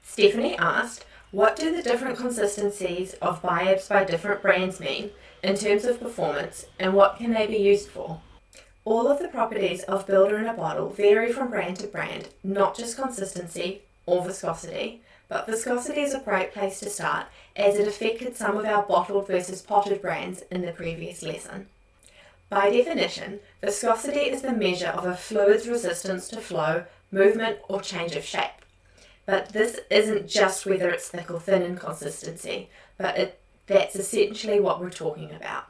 Stephanie asked, what do the different consistencies of biabs by different brands mean in terms of performance, and what can they be used for? All of the properties of Builder in a Bottle vary from brand to brand, not just consistency or viscosity, but viscosity is a great place to start as it affected some of our bottled versus potted brands in the previous lesson. By definition, viscosity is the measure of a fluid's resistance to flow, movement, or change of shape. But this isn't just whether it's thick or thin in consistency, but that's essentially what we're talking about.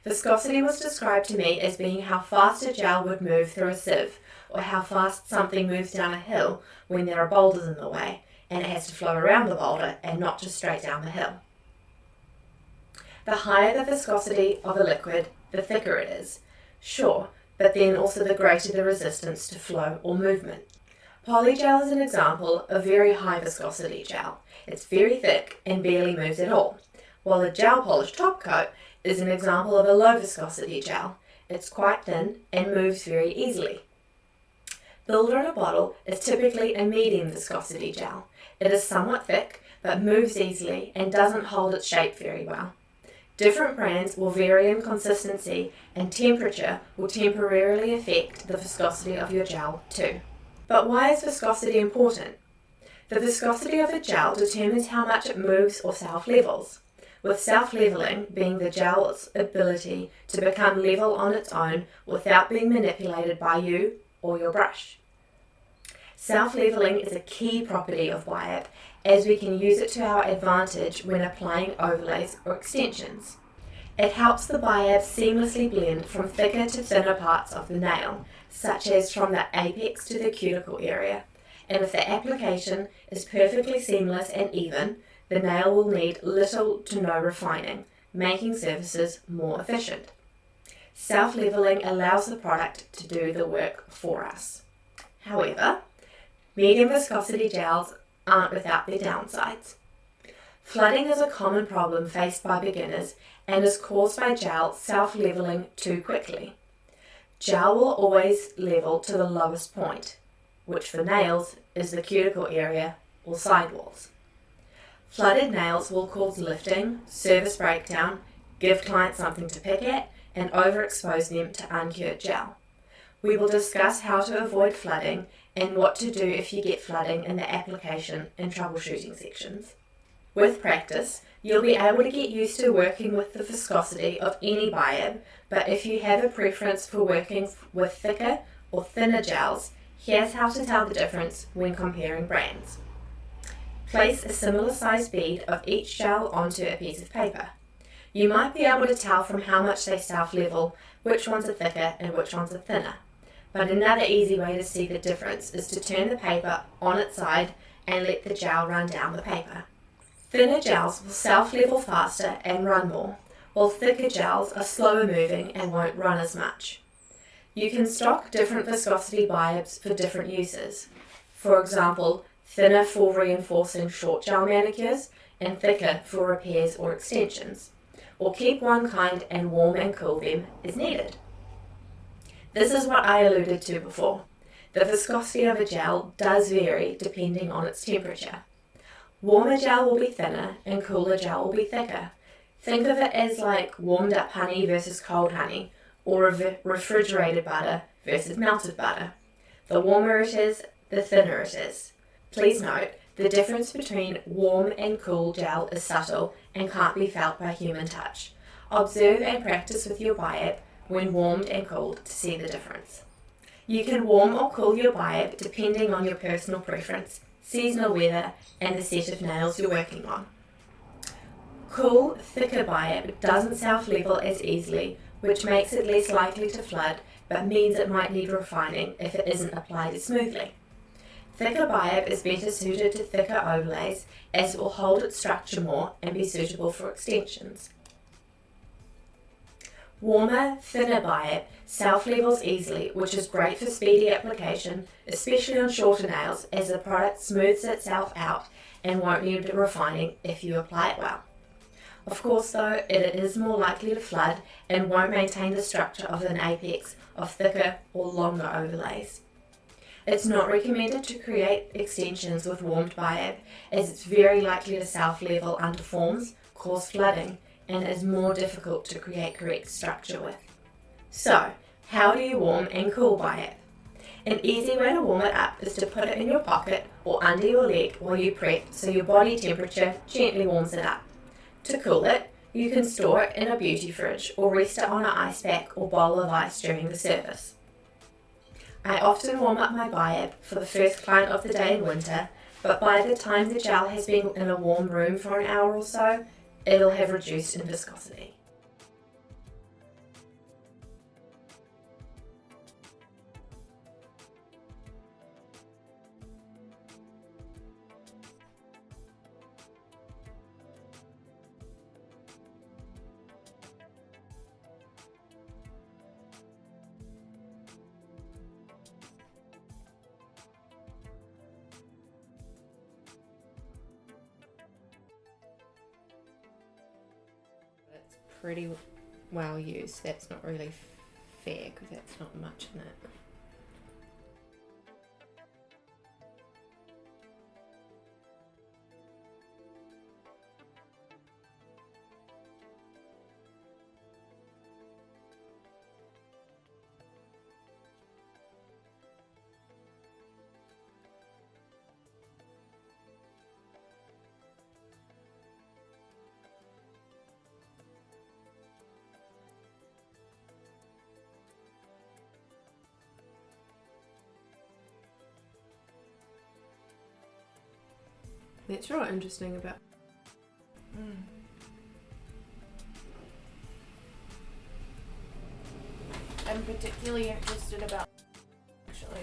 Viscosity was described to me as being how fast a gel would move through a sieve, or how fast something moves down a hill when there are boulders in the way, and it has to flow around the boulder and not just straight down the hill. The higher the viscosity of a liquid, the thicker it is. Sure, but then also the greater the resistance to flow or movement. Polygel is an example of very high viscosity gel. It's very thick and barely moves at all, while a gel polish top coat is an example of a low viscosity gel. It's quite thin and moves very easily. Builder in a Bottle is typically a medium viscosity gel. It is somewhat thick, but moves easily and doesn't hold its shape very well. Different brands will vary in consistency, and temperature will temporarily affect the viscosity of your gel too. But why is viscosity important? The viscosity of a gel determines how much it moves or self-levels, with self-leveling being the gel's ability to become level on its own without being manipulated by you or your brush. Self-leveling is a key property of biab, as we can use it to our advantage when applying overlays or extensions. It helps the biab seamlessly blend from thicker to thinner parts of the nail, such as from the apex to the cuticle area, and if the application is perfectly seamless and even, the nail will need little to no refining, making surfaces more efficient. Self-leveling allows the product to do the work for us. However, medium viscosity gels aren't without their downsides. Flooding is a common problem faced by beginners and is caused by gel self-leveling too quickly. Gel will always level to the lowest point, which for nails is the cuticle area or sidewalls. Flooded nails will cause lifting, surface breakdown, give clients something to pick at, and overexpose them to uncured gel. We will discuss how to avoid flooding and what to do if you get flooding in the application and troubleshooting sections. With practice, you'll be able to get used to working with the viscosity of any biab, but if you have a preference for working with thicker or thinner gels, here's how to tell the difference when comparing brands. Place a similar sized bead of each gel onto a piece of paper. You might be able to tell from how much they self-level which ones are thicker and which ones are thinner. But another easy way to see the difference is to turn the paper on its side and let the gel run down the paper. Thinner gels will self-level faster and run more, while thicker gels are slower moving and won't run as much. You can stock different viscosity biabs for different uses. For example, thinner for reinforcing short gel manicures and thicker for repairs or extensions. Or keep one kind and warm and cool them as needed. This is what I alluded to before. The viscosity of a gel does vary depending on its temperature. Warmer gel will be thinner and cooler gel will be thicker. Think of it as like warmed up honey versus cold honey, or refrigerated butter versus melted butter. The warmer it is, the thinner it is. Please note, the difference between warm and cool gel is subtle and can't be felt by human touch. Observe and practice with your biab when warmed and cooled to see the difference. You can warm or cool your biab depending on your personal preference, seasonal weather, and the set of nails you're working on. Cool, thicker biab doesn't self-level as easily, which makes it less likely to flood, but means it might need refining if it isn't applied as smoothly. Thicker biab is better suited to thicker overlays as it will hold its structure more and be suitable for extensions. Warmer, thinner biab self-levels easily, which is great for speedy application, especially on shorter nails, as the product smooths itself out and won't need refining if you apply it well. Of course though, it is more likely to flood and won't maintain the structure of an apex of thicker or longer overlays. It's not recommended to create extensions with warmed biab, as it's very likely to self-level under forms, cause flooding, and is more difficult to create correct structure with. So, how do you warm and cool biab? An easy way to warm it up is to put it in your pocket or under your leg while you prep so your body temperature gently warms it up. To cool it, you can store it in a beauty fridge or rest it on an ice pack or bowl of ice during the service. I often warm up my biab for the first client of the day in winter, but by the time the gel has been in a warm room for an hour or so, it'll have reduced in viscosity. It's pretty well used. That's not really fair because that's not much in it. That's really interesting about. I'm particularly interested about actually.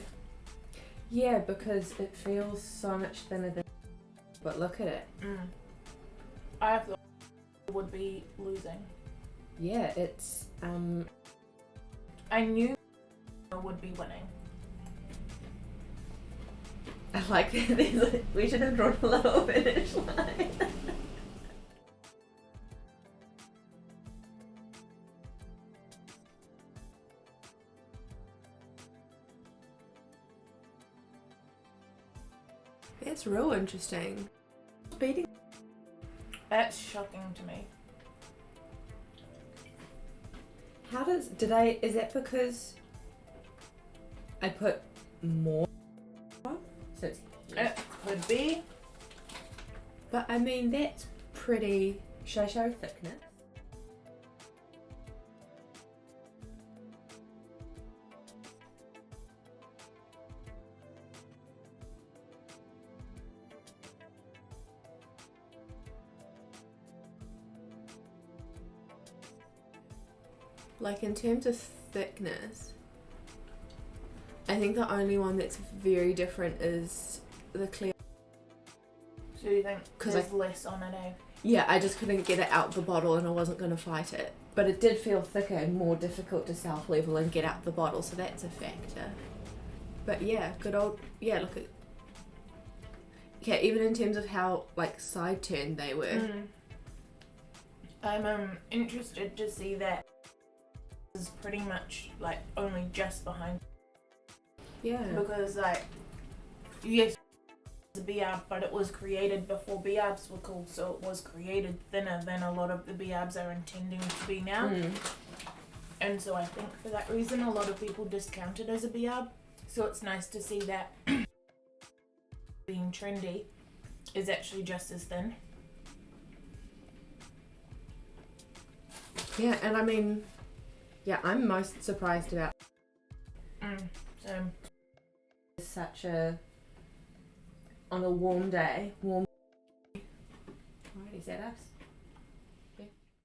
Yeah, because it feels so much thinner than. But look at it. I thought it would be losing. Yeah, it's I knew it would be winning. I like that. We should have drawn a little finish line. It's real interesting. Beating. That's shocking to me. How does is that because I put more? So it's, It could be. but I mean that's pretty show thickness. Like in terms of thickness, I think the only one that's very different is the clear. So you think 'Cause there's less on it, eh? Yeah, I just couldn't get it out the bottle and I wasn't going to fight it. But it did feel thicker and more difficult to self-level and get out the bottle, so that's a factor. But yeah, good old, yeah, look at, yeah, even in terms of how, like, side turned they were. I'm interested to see that is pretty much, like, only just behind. Yeah. Because, like, yes, it's a biab, but it was created before biabs were cool, so it was created thinner than a lot of the biabs are intending to be now. And so I think for that reason a lot of people discount it as a biab. So it's nice to see that being trendy is actually just as thin. Yeah, and I mean, yeah, I'm most surprised about So such a, on a warm day, right, is that us?